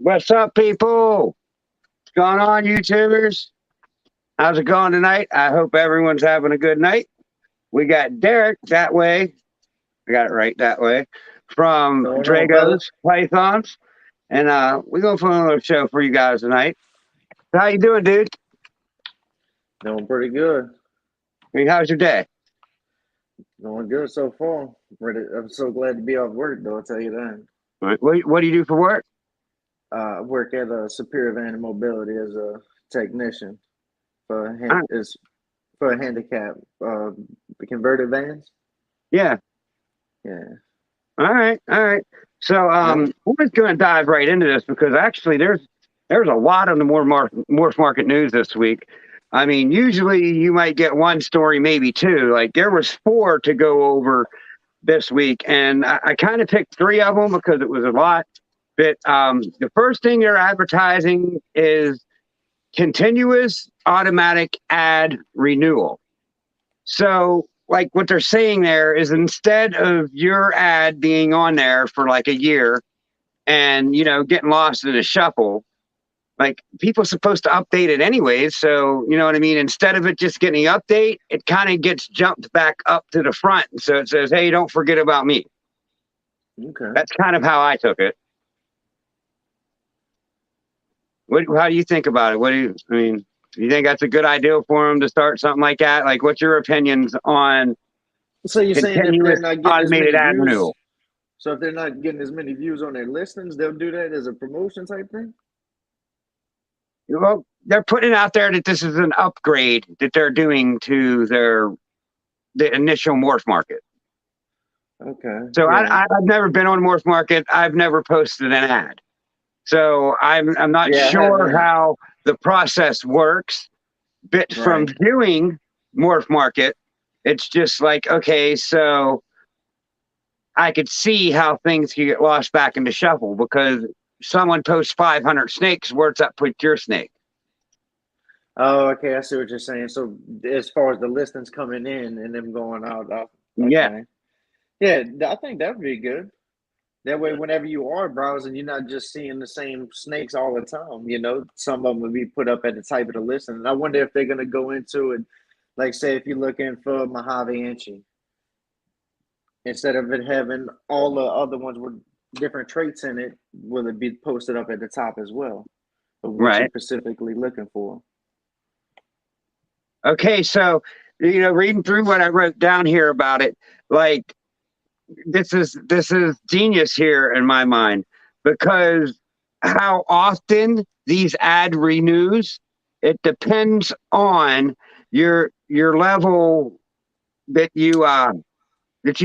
What's up, people? What's going on, YouTubers? How's it going tonight? I hope everyone's having a good night. We got Derek that way. I got it right that way from Going on, brother? Dragos Pythons, and we're gonna put on a show for you guys tonight. How you doing, dude? Doing pretty good. I mean, how's your day? Going good so far. Ready, I'm so glad to be off work, though. I'll tell you that. What do you do for work? I work at a Superior Van Mobility as a technician for Ah, is for a handicap converted vans. yeah. Yeah. All right. So Yep. we're just gonna dive right into this because actually there's a lot on the morph market news this week. I mean, usually you might get one story, maybe two. Like there was four to go over this week, and I kind of picked three of them because it was a lot. But the first thing they're advertising is continuous automatic ad renewal. So, like what they're saying there is instead of your ad being on there for like a year and getting lost in a shuffle, like people are supposed to update it anyways. So you know what I mean. Instead of it just getting an update, it kind of gets jumped back up to the front. So it says, "Hey, don't forget about me." Okay. That's kind of how I took it. How do you think about it? What do you? I mean, do you think that's a good idea for them to start something like that? Like, what's your opinions on So you're saying if they're continuous not getting as automated many ad views, renewal? so if they're not getting as many views on their listings, they'll do that as a promotion type thing? Well, they're putting it out there that this is an upgrade that they're doing to the initial morph market. Okay. So Yeah. I've never been on morph market. I've never posted an ad. So I'm not Yeah, I sure haven't. how the process works. But from Right. viewing morph market, it's just like, okay, so I could see how things can get lost back into shuffle because someone posts 500 snakes. Where's that put your snake? Oh, okay. I see what you're saying. So as far as the listings coming in and them going out, Yeah, okay. Yeah, I think that would be good. That way, whenever you are browsing, you're not just seeing the same snakes all the time. Some of them will be put up at the type of the listing. And I wonder if they're going to go into it, like, say, if you're looking for Mojave Inchi, instead of it having all the other ones with different traits in it, will it be posted up at the top as well of what you're right. specifically looking for? Okay, so reading through what I wrote down here about it, like this is genius here in my mind because how often these ad renews, it depends on your level that you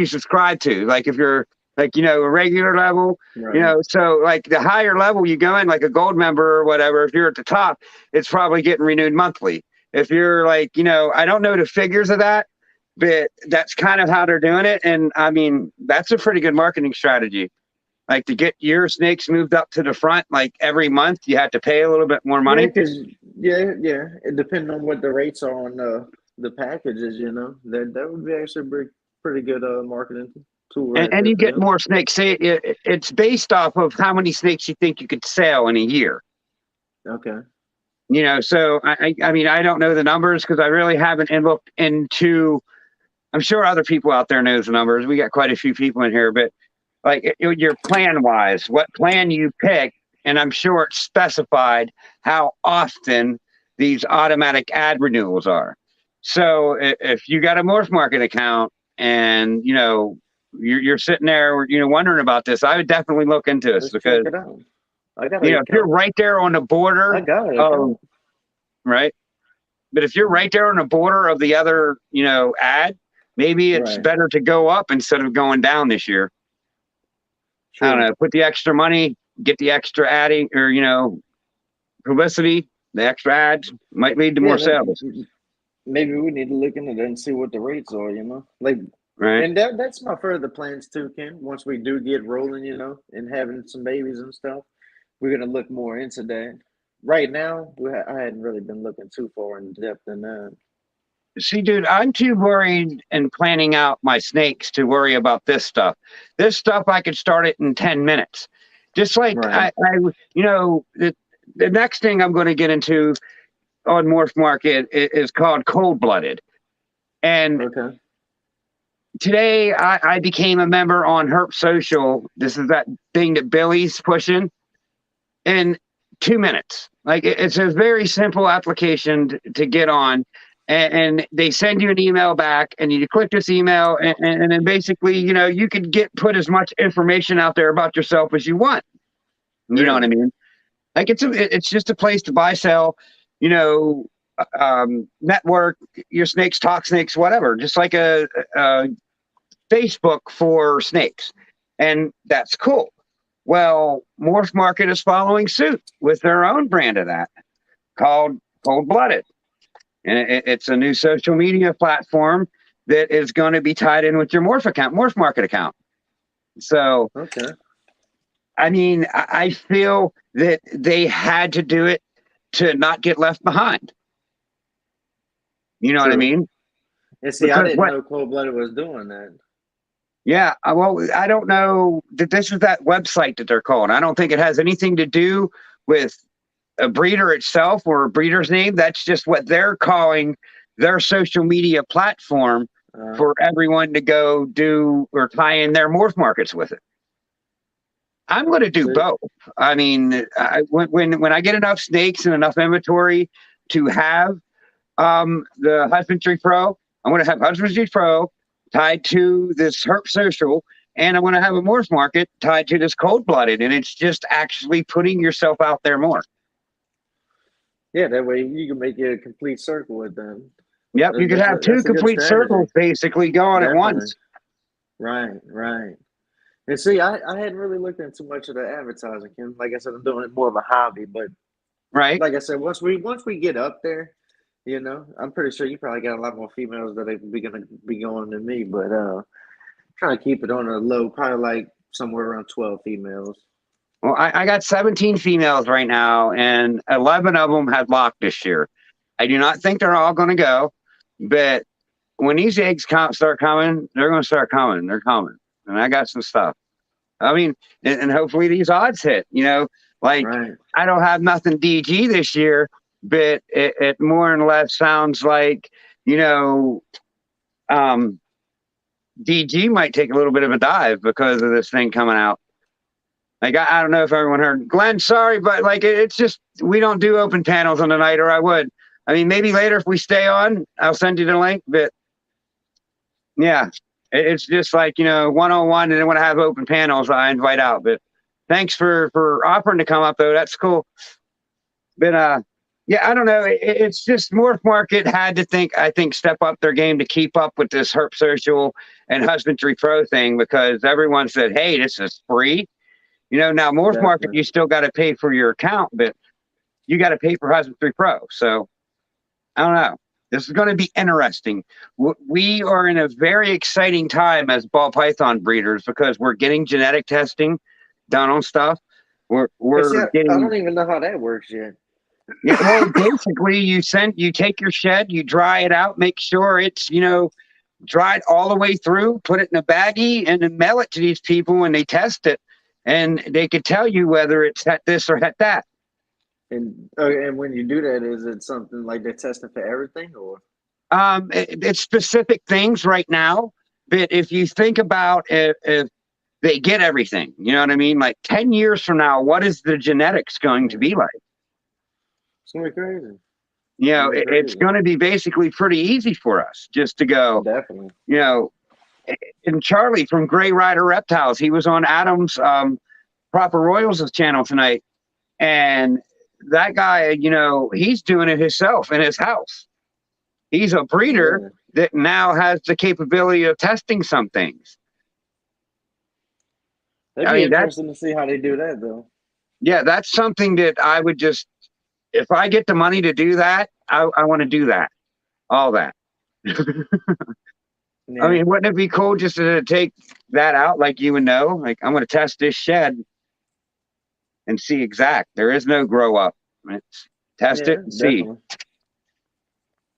subscribe to. Like if you're like a regular level, Right. so like the higher level you go in, like a gold member or whatever, if you're at the top, it's probably getting renewed monthly. If you're like, I don't know the figures of that, but that's kind of how they're doing it. And I mean, that's a pretty good marketing strategy. Like to get your snakes moved up to the front, like every month you have to pay a little bit more Yeah, money. because yeah, it depending on what the rates are on the packages, that would be actually pretty good marketing tool And, right and there you for get them. more snakes. Say it's based off of how many snakes you think you could sell in a year. Okay. So I mean, I don't know the numbers because I really haven't looked into. I'm sure other people out there knows the numbers. We got quite a few people in here, but like your plan wise, what plan you pick, and I'm sure it's specified how often these automatic ad renewals are. So if you got a Morph Market account and you're sitting there, wondering about this, I would definitely look into this Let's check because it out. I got an if you're account. right there on the I border got an of account. right, but if you're right there on the border of the other, ad, maybe it's Right. better to go up instead of going down this year. I don't True. know, put the extra money, get the extra adding or, publicity, the extra ads might lead to Yeah, more sales, maybe we need to look into that and see what the rates are. Like, right? and that's my further plans too, Ken. Once we do get rolling, and having some babies and stuff, we're gonna look more into that. Right now, I hadn't really been looking too far in depth in that. See, dude, I'm too worried and planning out my snakes to worry about this stuff. This stuff, I could start it in 10 minutes. Just like Right. the next thing I'm going to get into on Morph Market is called Cold Blooded. And Okay. today I became a member on Herp Social. This is that thing that Billy's pushing in 2 minutes. Like it's a very simple application to get on. And they send you an email back, and you click this email, and then basically, you could put as much information out there about yourself as you want. You know what I Really? mean? Like it's just a place to buy, sell, you know, network your snakes, talk snakes, whatever. Just like a Facebook for snakes, and that's cool. Well, Morph Market is following suit with their own brand of that called Cold Blooded, and it's a new social media platform that is going to be tied in with your Morph Market account. So Okay. I mean, I feel that they had to do it to not get left behind. You know what I True. mean? And see, I Because didn't what? know Cold Blooded was doing that. Yeah. Well, I don't know that this is that website that they're calling. I don't think it has anything to do with a breeder itself or a breeder's name. That's just what they're calling their social media platform Uh, for everyone to go do or tie in their morph markets with it. I'm going to do see, both. I mean, when I get enough snakes and enough inventory to have the Husbandry Pro, I'm going to have Husbandry Pro tied to this Herp Social, and I'm going to have a morph market tied to this Cold Blooded, and it's just actually putting yourself out there more. yeah, that way you can make it a complete circle with them. Yep, you could have two That's a good complete strategy. circles basically going at Definitely. once. Right, right. And see, I hadn't really looked into much of the advertising, Ken. Like I said, I'm doing it more of a hobby. But Right? like I said, once we get up there, I'm pretty sure you probably got a lot more females that are gonna be going than me. But trying to keep it on a low, probably like somewhere around 12 females. Well, I got 17 females right now, and 11 of them had locked this year. I do not think they're all going to go, but when these eggs start coming, they're going to start coming. They're coming. And I got some stuff. I mean, and hopefully these odds hit, like Right. I don't have nothing DG this year, but it more and less sounds like, you know, um, DG might take a little bit of a dive because of this thing coming out. Like, I don't know if everyone heard Glenn, sorry, but like, it's just, we don't do open panels on the night, or I would. I mean, maybe later if we stay on, I'll send you the link, but yeah, it's just like, 101, and then when I have open panels, I invite out. But thanks for offering to come up, though. That's cool. But yeah, I don't know. It's just Morph Market had to I think, step up their game to keep up with this Herp Social and Husbandry Pro thing, because everyone said, hey, this is free. Now Morph Market, Definitely. you still got to pay for your account, but you got to pay for Husbandry Pro. So I don't know. This is going to be interesting. We are in a very exciting time as ball python breeders because we're getting genetic testing done on stuff. And see, We're I getting don't even know how that works yet. yeah. Well, basically, you take your shed, you dry it out, make sure it's dried all the way through, put it in a baggie, and then mail it to these people when they test it, and they could tell you whether it's at this or at that. And when you do that, is it something like they're testing for everything, or? It's specific things right now, but if you think about if they get everything, you know what I mean? Like 10 years from now, what is the genetics going to be like? It's gonna be crazy. It's gonna be It's crazy. going to be basically pretty easy for us just to go, Definitely. you know, and Charlie from Gray Rider Reptiles, he was on Adam's Proper Royals' channel tonight. And that guy, he's doing it himself in his house. He's a breeder Really. that now has the capability of testing some things. That'd I be mean, interesting to see how they do that, though. that's something that I would just, if I get the money to do that, I want to do that, all that. I Yeah. mean, wouldn't it be cool just to take that out, like you would know? Like, I'm going to test this shed and see exact. There is no grow up. It's test it Yeah, and see. definitely.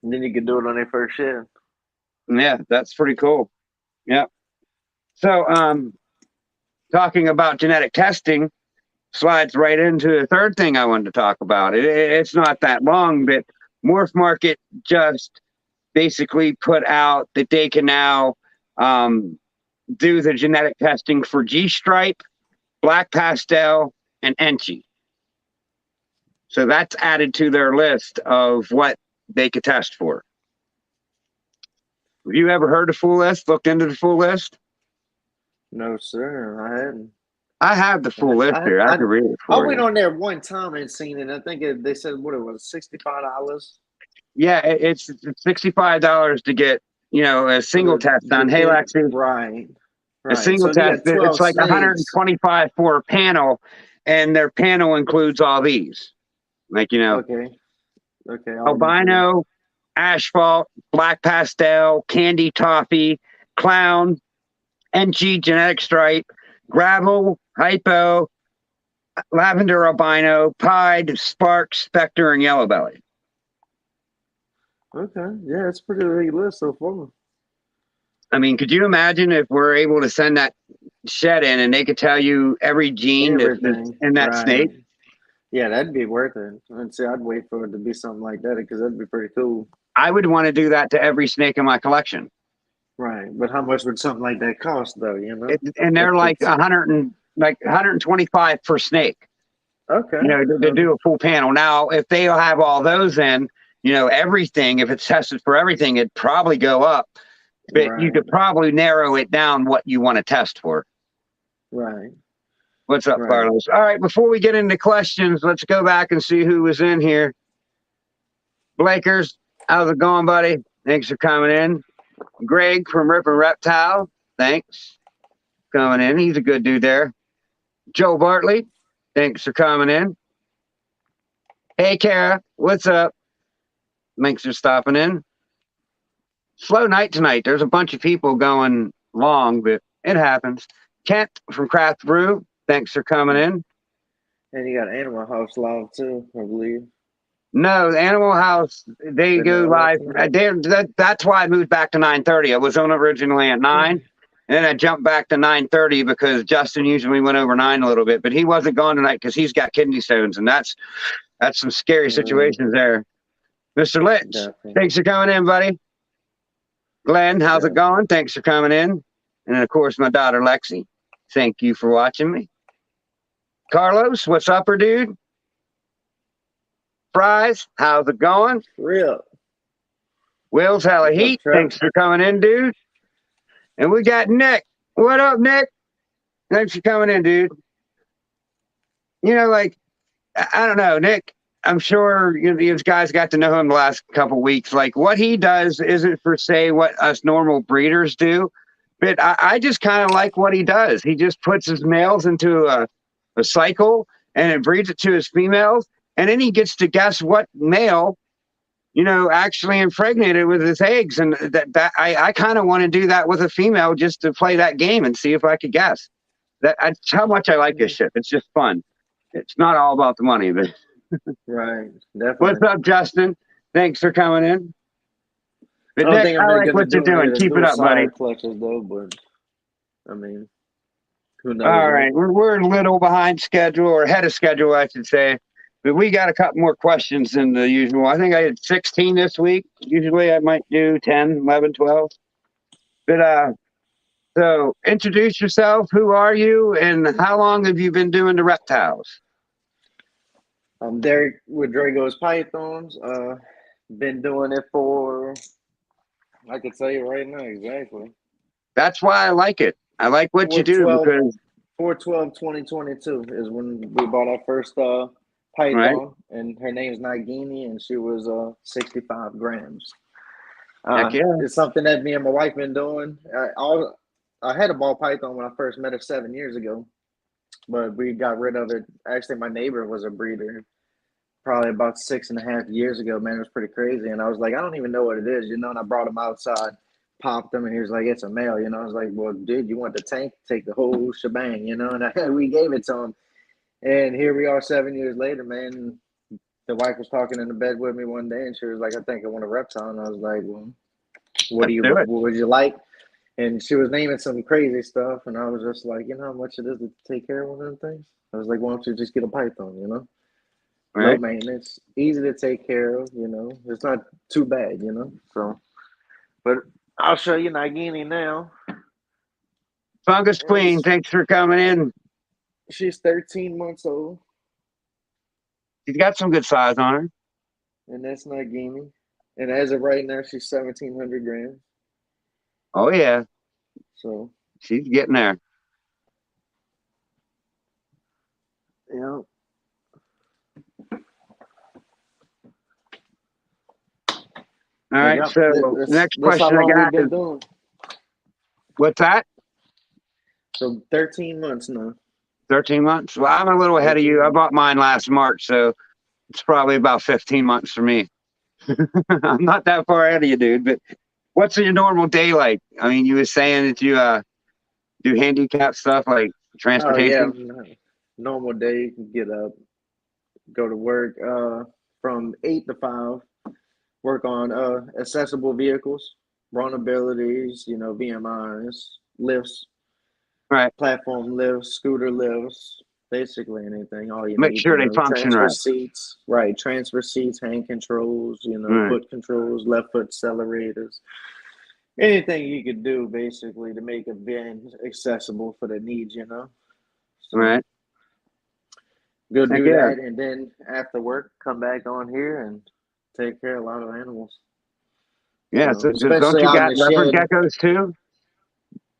And then you can do it on their first shift. Yeah, that's pretty cool. Yeah. So, talking about genetic testing, slides right into the third thing I wanted to talk about. It's not that long, but Morph Market just basically put out that they can now do the genetic testing for G stripe, black pastel, and Enchi. So that's added to their list of what they could test for. Have you ever heard the full list? Looked into the full list? No, sir, I hadn't. I have the full list here. I can read it I for went you. on there one time and seen it. I think they said what it was, $65. Yeah, it's $65 to get a single test done. Hey, kid, Lexi, right, a right. single So you test. got It's 12 like snakes. 125 for a panel, and their panel includes all these, Okay, okay. albino, asphalt, black pastel, candy toffee, clown, NG genetic stripe, gravel, hypo, lavender albino, pied, spark, specter, and yellow belly. Okay, yeah, it's a pretty big list so far. I mean, could you imagine if we're able to send that shed in and they could tell you every gene that's Everything, in that right? snake? Yeah, that'd be worth it. I'd say I'd wait for it to be something like that because that'd be pretty cool. I would want to do that to every snake in my collection. Right, but how much would something like that cost, though? And they're like 125 per snake. Okay. To do a full panel. Now, if they have all those in, everything, if it's tested for everything, it'd probably go up. But you could probably narrow it down what you want to test for. Right. What's up, Carlos? All right, before we get into questions, let's go back and see who was in here. Blakers, how's it going, buddy? Thanks for coming in. Greg from Ripper Reptile, thanks for coming in. He's a good dude there. Joe Bartley, thanks for coming in. Hey, Kara, what's up? Thanks for stopping in. Slow night tonight. There's a bunch of people going long, but it happens. Kent from Craft Brew, thanks for coming in. And you got Animal House live too, I believe. No, the Animal House, they go live. That's why I moved back to 9:30. I was on originally at 9, and then I jumped back to 9:30 because Justin usually went over 9 a little bit, but he wasn't gone tonight because he's got kidney stones, and that's some scary situations there. Mr. Litch, thanks for coming in, buddy. Glenn, how's it going? Thanks for coming in. And then, of course, my daughter, Lexi. Thank you for watching me. Carlos, what's up, dude? Fries, how's it going? Real. Will's hella heat. Thanks for coming in, dude. And we got Nick. What up, Nick? Thanks for coming in, dude. I don't know, Nick. I'm sure you guys got to know him the last couple of weeks. Like, what he does isn't per se what us normal breeders do, but I just kind of like what he does. He just puts his males into a cycle and it breeds it to his females, and then he gets to guess what male, actually impregnated with his eggs. And that I kind of want to do that with a female just to play that game and see if I could guess. That's how much I like this shit. It's just fun. It's not all about the money, but. Right, definitely. What's up, Justin? Thanks for coming in. But I don't Nick, think I'm I like what you're doing. Keep it up, buddy. Collections though, but I mean, who knows? All right, we're a little behind schedule, or ahead of schedule, I should say. But we got a couple more questions than the usual. I think I had 16 this week. Usually I might do 10, 11, 12. But so introduce yourself. Who are you, and how long have you been doing the reptiles? I'm Derek with Dragos Pythons. Been doing it for, I could tell you right now exactly. That's why I like it. I like what you do because 4/12/2022 is when we bought our first Python, right. And her name's Nagini, and she was 65 grams. Heck yeah. It's something that me and my wife been doing. I had a ball python when I first met her 7 years ago, but we got rid of it. Actually, my neighbor was a breeder probably about 6.5 years ago. Man, it was pretty crazy. And I was like, I don't even know what it is, and I brought him outside, popped him, and he was like, it's a male, I was like, well, dude, you want the tank? Take the whole shebang, and we gave it to him. And here we are 7 years later, man. The wife was talking in the bed with me one day, and she was like, I think I want a reptile. And I was like, well, what would you like? And she was naming some crazy stuff, and I was just like, you know how much it is to take care of one of them things? I was like, why don't you just get a python, you know? Low Right. maintenance, easy to take care of, you know. It's not too bad, you know. So, but I'll show you Nagini now. Fungus And Queen, thanks for coming in. she's 13 months old, She's got some good size on her. and that's Nagini. And as of right now, she's 1,700 grams. Oh yeah, So, she's getting there. yeah. All But right. yeah, So next that's how question I long we've got been is, doing. what's that? So 13 months now. 13 months. Well, I'm a little ahead of 13 you. I months. bought mine last March, so it's probably about 15 months for me. I'm not that far ahead of you, dude. But what's your normal day like? I mean, you were saying that you do handicap stuff like Oh yeah, transportation. normal day. Get up, go to work. From 8 to 5. Work on accessible vehicles, vulnerabilities. You know, VMIs, lifts, Right. platform lifts, scooter lifts. Basically anything. All you Make need. You sure they know, function transfer right. seats. Right. Transfer seats, hand controls. You know, Right. foot controls, left foot accelerators. Anything you could do basically to make a van accessible for the needs. You know. So Right. go Heck do yeah. that, and then after work, come back on here and take care of a lot of animals. Yeah. So So don't especially you out in got the leopard shed. geckos too?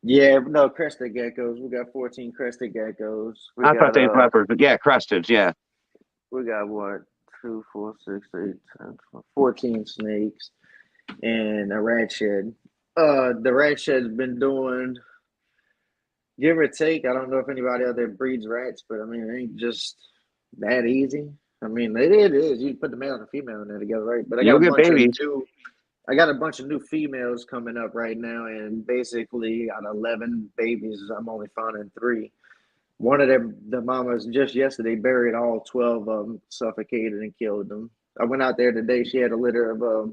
Yeah, no crested geckos. We got 14 crested geckos. I thought they were leopards, but yeah, crusteds. Yeah. We got what, 2, 4, 6, 8, 10, 12, 14 snakes and a rat shed. The rat shed's been doing, give or take. I don't know if anybody out there breeds rats, but I mean it ain't just that easy. I mean it is. You put the male and the female in there together, right? But You'll get babies. I got a bunch of new females coming up right now, and basically out of 11 babies, I'm only finding 3. One of them, the mamas, just yesterday buried all 12 of them, suffocated and killed them. I went out there today. She had a litter of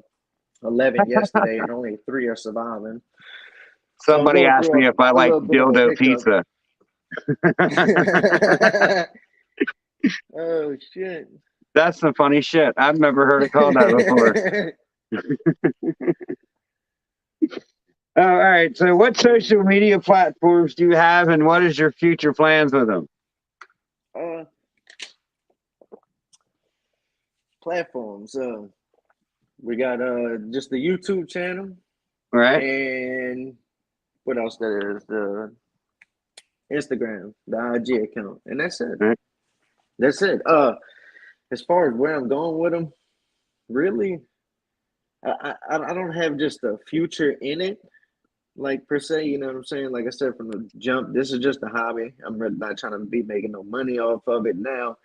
11 yesterday, and only 3 are surviving. So I'm Somebody going asked through me if I a like little bit of a dildo hiccup. pizza. Oh, shit. That's some funny shit. I've never heard it called that before. Oh, all right. So, what social media platforms do you have, and what is your future plans with them? uh, Platforms. We got just the YouTube channel, All right. and what else there is? The Instagram, the IG account, and that's it. All right. That's it. As far as where I'm going with them, really, I don't have just a future in it, like per se. You know what I'm saying? Like I said from the jump, this is just a hobby. I'm really not trying to be making no money off of it now.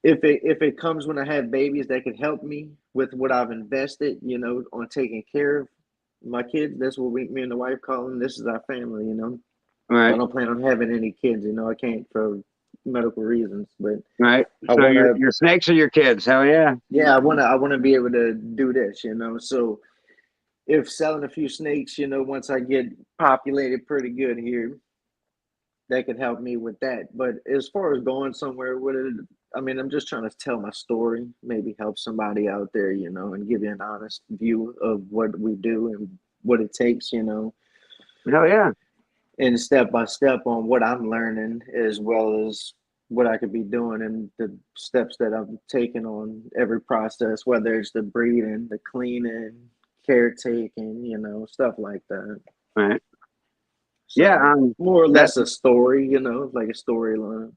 If it comes when I have babies that can help me with what I've invested, you know, on taking care of my kids, that's what me and the wife call them. This is our family, you know. All I right. don't plan on having any kids, you know. I can't for medical reasons, but All right. I So, want to. your snakes are your kids. Hell yeah. Yeah, I want to be able to do this, you know. So if selling a few snakes, you know, once I get populated pretty good here, that could help me with that. But as far as going somewhere with it, I mean, I'm just trying to tell my story, maybe help somebody out there, you know, and give you an honest view of what we do and what it takes, you know, Hell yeah. and step by step on what I'm learning as well as what I could be doing and the steps that I'm taking on every process, whether it's the breeding, the cleaning, caretaking, you know, stuff like that. All right. Yeah. So more or That less a story, you know, like a storyline.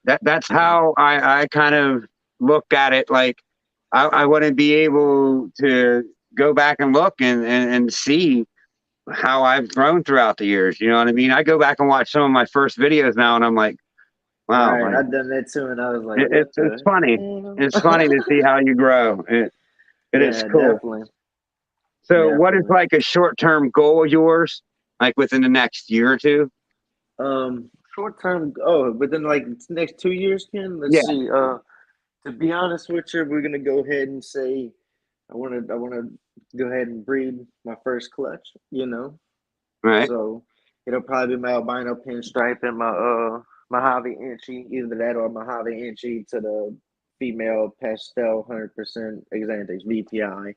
that's You know. how I kind of look at it. Like, I want to be able to go back and look and see how I've grown throughout the years. You know what I mean? I go back and watch some of my first videos now, and I'm like, wow, Right, like I've done that too, and I was like, "What it's the funny. It's hell?" funny to see how you grow. It is Yeah, cool. definitely, So, what is definitely. like a short term goal of yours, like within the next year or two? Short term. Oh, within like next 2 years, Ken. Yeah. Let's see. To be honest with you, we're gonna go ahead and say, I want to go ahead and breed my first clutch. You know, Right. So it'll probably be my albino pinstripe and my Mojave Inchi, either that or Mojave Inchi to the female pastel 100% Xanthics VPI.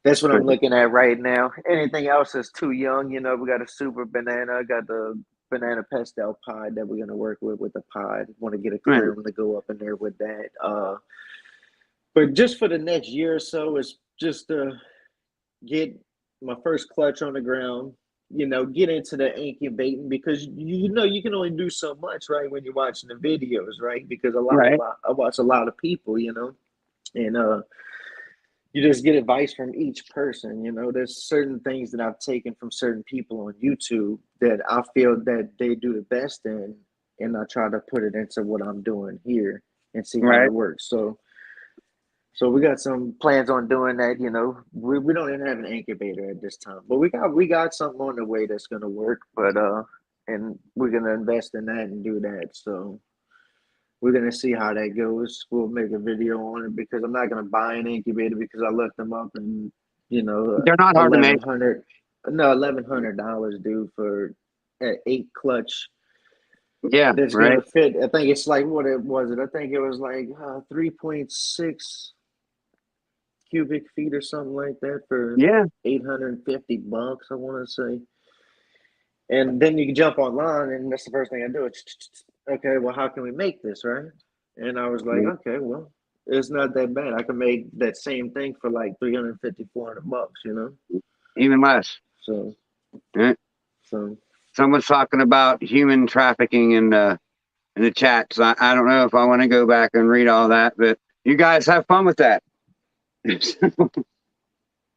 That's what I'm Right. looking at right now. Anything else is too young. You know, we got a super banana, got the banana pastel pod that we're gonna work with the pod. Want to get a Right. aquarium to go up in there with that. But just for the next year or so, it's just to get my first clutch on the ground. You know, get into the incubating because you know you can only do so much, right? When you're watching the videos, right? Because Right. I watch a lot of people, you know, and you just get advice from each person. You know, there's certain things that I've taken from certain people on YouTube that I feel that they do the best in, and I try to put it into what I'm doing here and see how Right. it works. So we got some plans on doing that. You know, we don't even have an incubator at this time, but we got something on the way that's gonna work. But and we're gonna invest in that and do that. So we're gonna see how that goes. We'll make a video on it because I'm not gonna buy an incubator because I looked them up and you know They're not hard to make. 1100 no $1,100 dude for an 8 clutch Yeah. that's Right. gonna fit. I think it's like what it was it. I think it was like 3.6 cubic feet or something like that for Yeah. $850. I want to say. And then you can jump online, and that's the first thing I do. It's okay. Well, how can we make this right? And I was like, okay, well, it's not that bad. I can make that same thing for like 350, $400. You know. Even less. So, Right. so Someone's talking about human trafficking in the chat. So I don't know if I want to go back and read all that, but you guys have fun with that.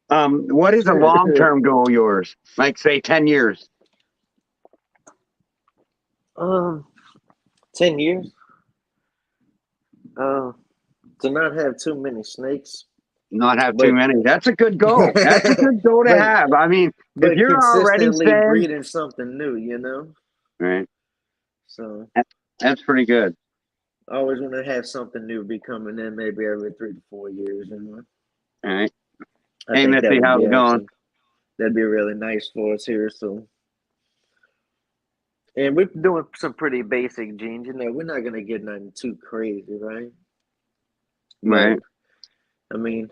What is a long term goal of yours? Like say 10 years. um, 10 years. Uh, to not have too many snakes, Not have too but many. That's a good goal. That's a good goal to but have. I mean, if but you're already consistently saying, breeding something new, you know. right, So that's pretty good. I always want to have something new be coming in, maybe every 3 to 4 years. You know, All right. I Hey, think that Missy, would how's be it going? actually that'd be really nice for us here. So, and we're doing some pretty basic genes. You know, we're not gonna get nothing too crazy, right? But Right. I mean,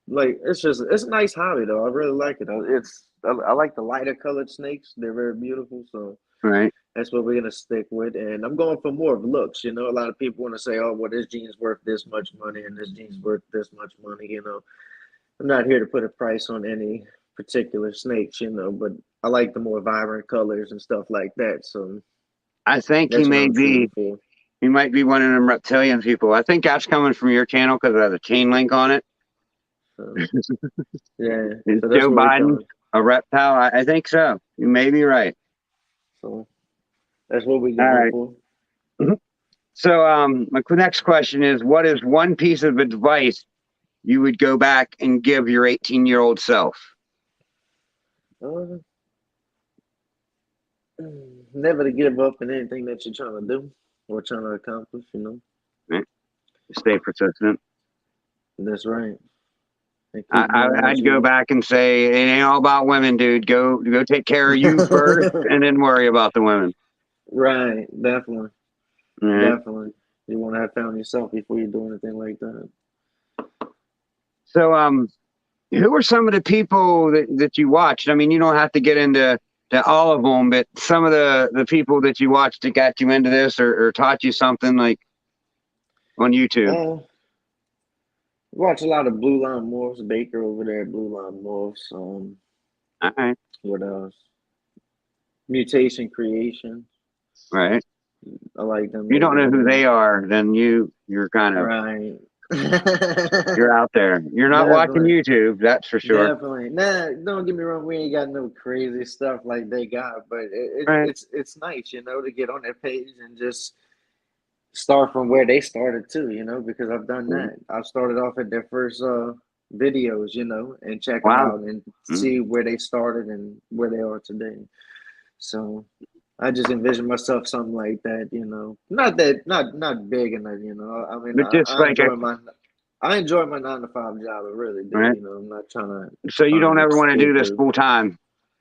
like it's a nice hobby though. I really like it. I like the lighter colored snakes. They're very beautiful. So Right. that's what we're gonna stick with. And I'm going for more of looks. You know, a lot of people want to say, "Oh, well, this gene's worth this much money, and this gene's worth this much money." You know, I'm not here to put a price on any particular snakes. You know, but I like the more vibrant colors and stuff like that. So I think that's what I'm shooting for. he might be one of them reptilian people. I think that's coming from your channel because it has a chain link on it. So yeah, Is so that's Joe what we're Biden going. a reptile? I think so. You may be right. So that's what we're All going right. for. Mhm. So, my next question is, what is one piece of advice you would go back and give your 18-year-old self? Uh, Never to give up in anything that you're trying to do or trying to accomplish. You know, Right? Stay persistent. that's right. And keep doing what I'd go you. back and say, it ain't all about women, dude. Go take care of you first, and then worry about the women. Right, definitely, All right. definitely. You want to have found yourself before you do anything like that. So, who are some of the people that you watched? I mean, you don't have to get into all of them, but some of the people that you watched that got you into this or taught you something like on YouTube. Uh, Watch a lot of Blue Line Morphs, Baker over there at Blue Line Morphs. All right. What else? Mutation Creation. Right. I like them You don't over know who there. they are, then you're kind of Right. you're out there. You're not watching Definitely. YouTube, that's for sure. Definitely. Nah, don't get me wrong. We ain't got no crazy stuff like they got, but Right. it's nice, you know, to get on their page and just start from where they started too, you know, because I've done Mhm. that. I've started off at their first videos, you know, and check them Wow. out and Mhm. see where they started and where they are today. So I just envision myself something like that, you know. Not big enough, you know. I mean, But just like a I enjoy my 9 to 5 job. I really do. right. You know, I'm not trying to So you don't find it ever want to do this stupid. full time.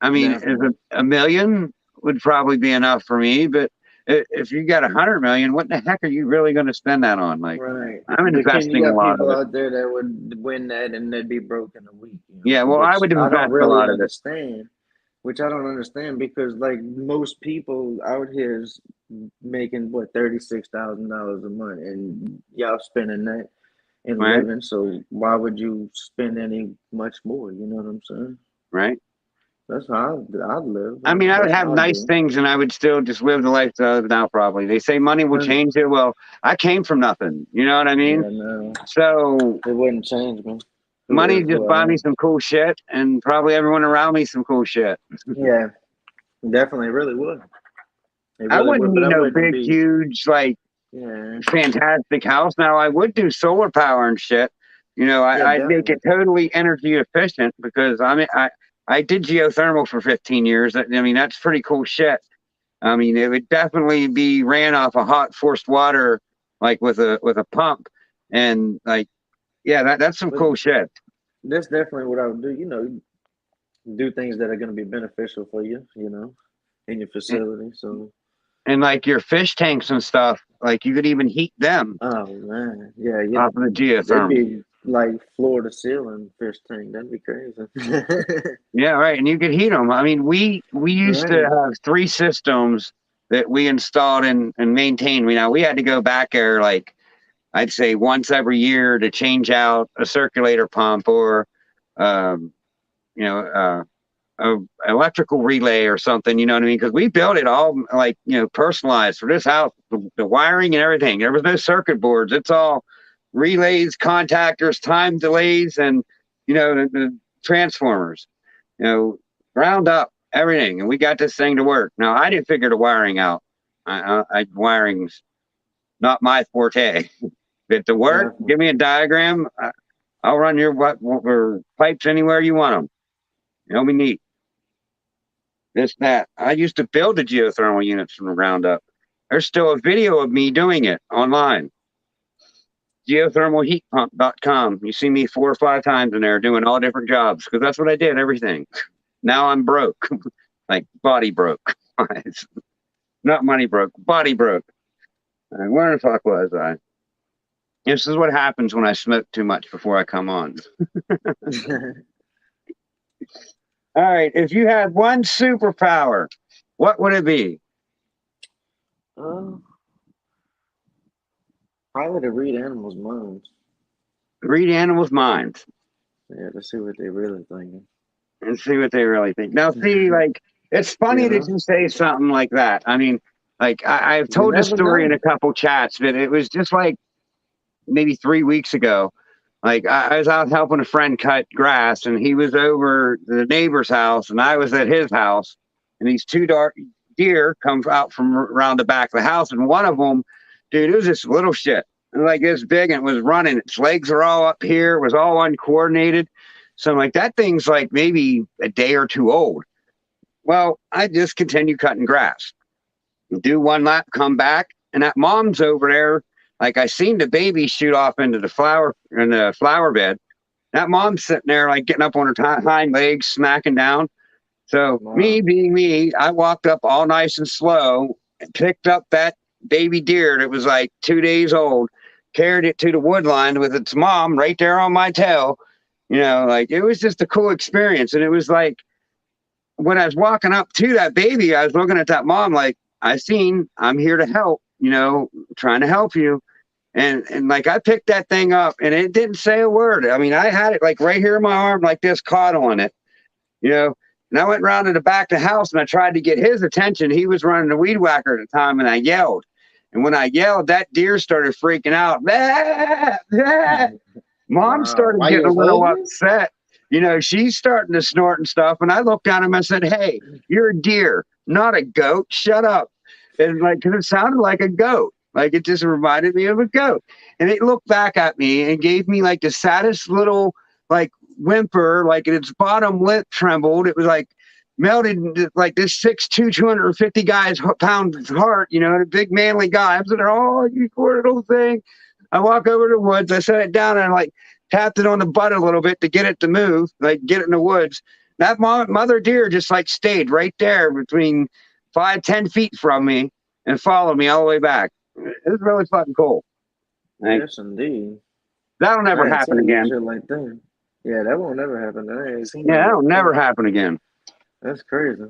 I mean, is Definitely. a million would probably be enough for me, but if you got 100 million, what the heck are you really going to spend that on? Like, Right. I'm But Ken, you investing a got lot of people it. out there that would win that and they'd be broke in a week, Yeah, well, I which would I don't invest a really lot of it. understand. Which I don't understand because like most people out here is making what $36,000 a month and y'all spending that and Right, living, so why would you spend any much more? You know what I'm saying? right. That's how I'd live. I mean, I would That's have how I nice do. things, and I would still just live the life that I live now. Probably they say money will And change it. Well, I came from nothing. You know what I mean? yeah, no, So it wouldn't change me. Who money is just who buy I me am. some cool shit, and probably everyone around me some cool shit. Yeah, definitely, really would. It I really wouldn't would, but need I no wouldn't big, be. huge, like Yeah, fantastic house. Now I would do solar power and shit. You know, yeah, I'd make it definitely. totally energy efficient because I did geothermal for 15 years. I mean, that's pretty cool shit. I mean, it would definitely be ran off of hot forced water, like with a pump, and like yeah, that's some But cool shit. that's definitely what I would do. Do things that are going to be beneficial for you. In your And, facility. So, and like your fish tanks and stuff, like you could even heat them oh man, yeah, off of the they'd geothermal. be like floor to ceiling fish tank. That'd be crazy. Yeah, right. And you could heat them. I mean, we used to Right. have three systems that we installed and maintained. We had to go back there like I'd say once every year to change out a circulator pump or um, you know a electrical relay or something. You know what I mean? Because we built it all like personalized for this house, the wiring and everything. There was no circuit boards. It's all relays, contactors, time delays, and the transformers ground up everything, and we got this thing to work. Now I didn't figure the wiring out. Wiring's not my forte. But to work, Definitely. give me a diagram. I'll run your pipes anywhere you want them. We need this that. I used to build the geothermal units from the ground up. There's still a video of me doing it online. Geothermalheatpump.com. You see me 4 or 5 times in there doing all different jobs because that's what I did. Everything. Now I'm broke, like body broke. Not money broke, body broke. Where the fuck was I? This is what happens when I smoke too much before I come on. All right. If you had one superpower, what would it be? uh, Probably to read animals' minds. Read animals' minds Yeah, to see what they're really thinking. and see what they really think. Now, see, like, it's funny You that know, you say something like that. I mean, like, I've you told this never story in know. a couple chats, but it was just like maybe 3 weeks ago. Like, I was out helping a friend cut grass, and he was over the neighbor's house, and I was at his house, and these two dark deer come out from around the back of the house, and one of them, dude, it was this little shit, like this big, and it was running. Its legs are all up here, it was all uncoordinated. So I'm like, that thing's like maybe a day or two old. Well, I just continue cutting grass, do one lap, come back, and that mom's over there. Like I seen the baby shoot off into the flower bed. That mom's sitting there like getting up on her hind legs, smacking down. So me Wow. being me, I walked up all nice and slow, and picked up that baby deer that was like 2 days old, carried it to the wood line with its mom right there on my tail. Like it was just a cool experience. And it was like when I was walking up to that baby, I was looking at that mom like, I'm here to help, trying to help you. And like I picked that thing up and it didn't say a word. I mean, I had it like right here in my arm, like this, caught on it, you know. And I went round to the back of the house and I tried to get his attention. He was running the weed whacker at the time, and I yelled. And when I yelled, that deer started freaking out. Bah, bah. Mom Wow. started Why you getting a was little holding it? upset. She's starting to snort and stuff. And I looked at him and I said, "Hey, you're a deer, not a goat. Shut up." And like, 'cause it sounded like a goat. Like it just reminded me of a goat. And it looked back at me and gave me like the saddest little like whimper, like its bottom lip trembled. It was like melted into like this 6'2", 250 guy's pound heart, and a big manly guy. I'm sitting there, oh, you poor little thing. I walk over to the woods. I set it down and I like tapped it on the butt a little bit to get it to move, like get it in the woods. that mother deer just like stayed right there between 5-10 feet from me and followed me all the way back. It was really fucking cool. Like, Yes, indeed. that'll never I ain't happen seen no again. shit like that. Yeah, that won't never happen. I ain't seen Yeah, nothing that'll like never that. happen again. That's crazy.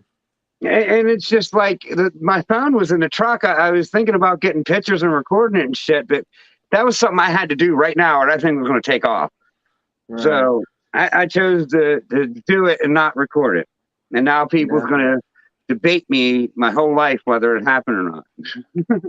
And it's just like my phone was in the truck. I was thinking about getting pictures and recording it and shit, but that was something I had to do right now, or that thing was going to take off. Right. So I chose to do it and not record it. And now people's going Definitely. to debate me my whole life whether it happened or not.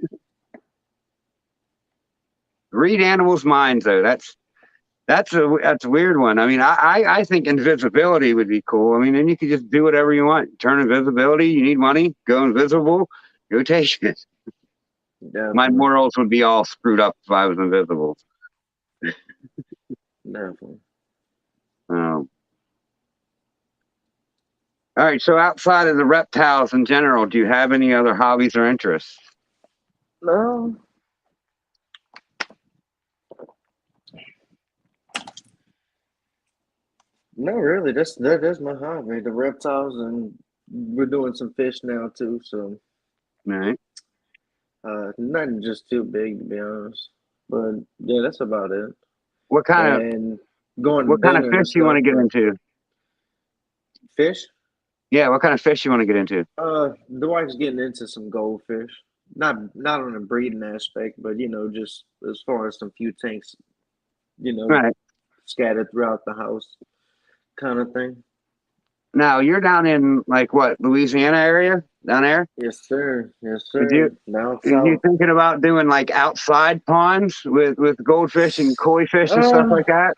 Read animals' minds, though. That's a weird one. I mean, I think invisibility would be cool. I mean, then you could just do whatever you want. Turn invisibility. You need money. Go invisible. Go take it. My Definitely. morals would be all screwed up if I was invisible. Definitely. Um, all right. So outside of the reptiles in general, do you have any other hobbies or interests? No, no, really. That's my hobby. The reptiles, and we're doing some fish now too. So, All right. nothing just too big to be honest. But yeah, that's about it. What kind of And going to what kind of dinner fish and you want stuff. to get But into? fish. Yeah. What kind of fish you want to get into? The wife's getting into some goldfish. Not on a breeding aspect, but just as far as some few tanks, you All know, right. scattered throughout the house, kind of thing. Now you're down in like what, Louisiana area down there? Yes, sir. Yes, Did you sir. Down Are you south. thinking about doing like outside ponds with goldfish and koi fish and stuff Uh, like that?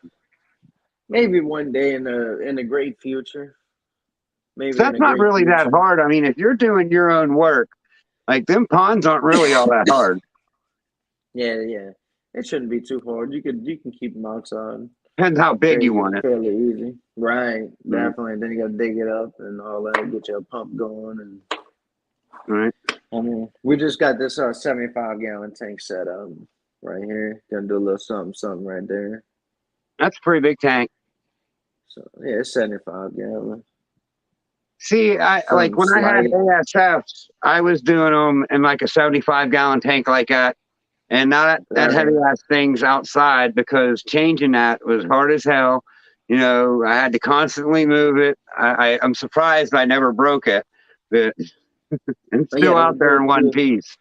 maybe one day in the great future. 'Cause Maybe in that's the not great really that future. hard. I mean, if you're doing your own work, like them ponds aren't really all that hard. Yeah, yeah. It shouldn't be too hard. You can keep them outside Depends how big you fairly want it. fairly easy. Right, Mm, definitely. Then you gotta dig it up and all that, get your pump going, and right. I mean, we just got this 75-gallon tank set up right here. Gonna do a little something, something right there. That's a pretty big tank. So yeah, it's 75 gallon. See, I like Something when I had slight. ASFs, I was doing them in like a 75-gallon tank like that. And now that heavy Right, ass thing's outside because changing that was hard as hell. I had to constantly move it. I'm surprised I never broke it, but it's but yeah, still out there in one piece.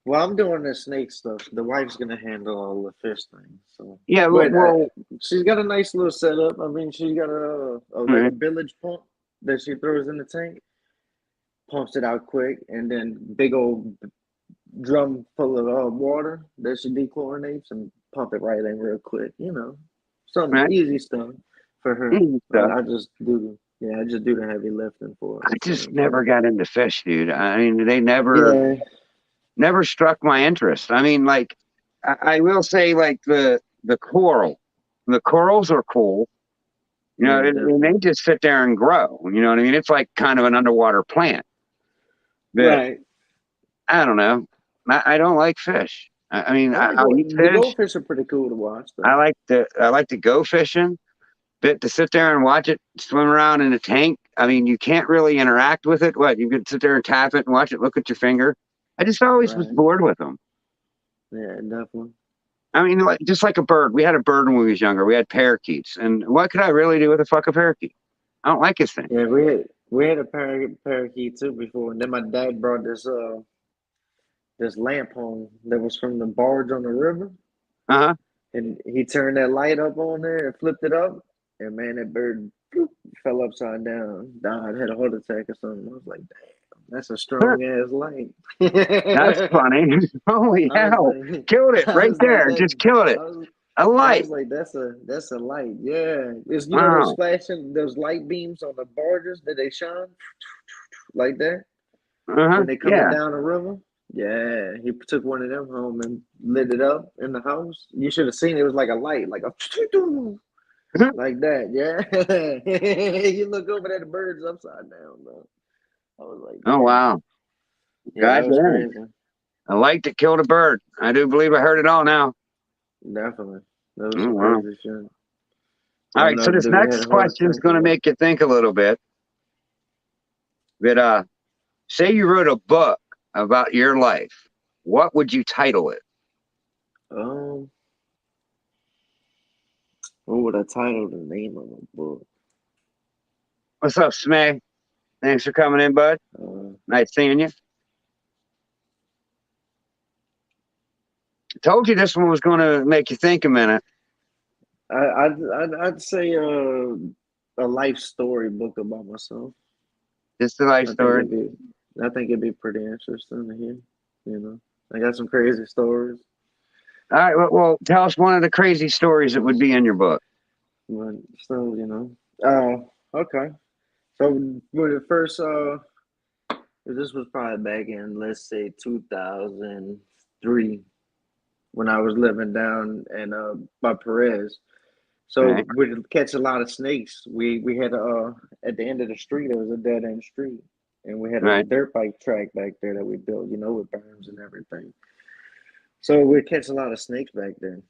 well, I'm doing the snake stuff. The wife's gonna handle all the fish things. So, Yeah, but well, she's got a nice little setup. I mean, she's got like a right. village pump that she throws in the tank, pumps it out quick, and then big old drum full of water that she dechlorinates and pump it right in real quick. Some Right. easy stuff for her. Easy But stuff. I just do the heavy lifting for I her. just So never got into fish, dude. I mean, they yeah, never struck my interest. I mean, like, I will say, like the corals are cool. yeah, And they definitely. just sit there and grow. You know what I mean? It's like kind of an underwater plant. But Right. I don't know. I don't like fish. I mean, I like I'll eat the fish. goldfish are pretty cool to watch I though. like to go fishing, but to sit there and watch it swim around in a tank. I mean, you can't really interact with it. What, you could sit there and tap it and watch it look at your finger. I just always was Right. bored with them. Yeah, definitely. I mean, like just like a bird. We had a bird when we was younger. We had parakeets, and what could I really do with a fucking parakeet? I don't like his thing. Yeah, we had a parakeet too before, and then my dad brought this lamp home that was from the barge on the river, Uh huh. and he turned that light up on there and flipped it up, and man, that bird bloop, fell upside down, died, had a heart attack or something. I was like, damn, that's a strong ass light. That's funny. Holy I was hell. like, Killed it I right was like there. that. Just killed it. I was, A I light. was like, that's a light. Yeah, it's those Wow. flashing those light beams on the barges that they shine like that Uh-huh. when they coming Yeah. down the river. Yeah, he took one of them home and lit it up in the house. You should have seen it. It was like a light, like a like that. Yeah, you look over at the birds upside down, bro. I was like, Oh, damn. wow. Yeah, God that was damn it. crazy. A light that killed a bird. I do believe I heard it all now. Definitely, that was Oh, some wow. crazy shit. I All don't right. know So if this dude had next a heart question is attack going or to what. make you think a little bit. But say you wrote a book about your life, what would you title it? Um, what would I title the name of a book? What's up, Smay? Thanks for coming in, bud. Uh, Nice seeing you. Told you this one was going to make you think a minute. I'd say a life story book about myself. Just a life I think story. it'd be I think it'd be pretty interesting to hear. You know, I got some crazy stories. All right. Well, tell us one of the crazy stories that would be in your book. But still, okay. So when it first this was probably back in, let's say, 2003, when I was living down in by Perez. So Right. we'd catch a lot of snakes. We had at the end of the street, there was a dead end street, and we had a Right. dirt bike track back there that we built, with berms and everything. So we'd catch a lot of snakes back then.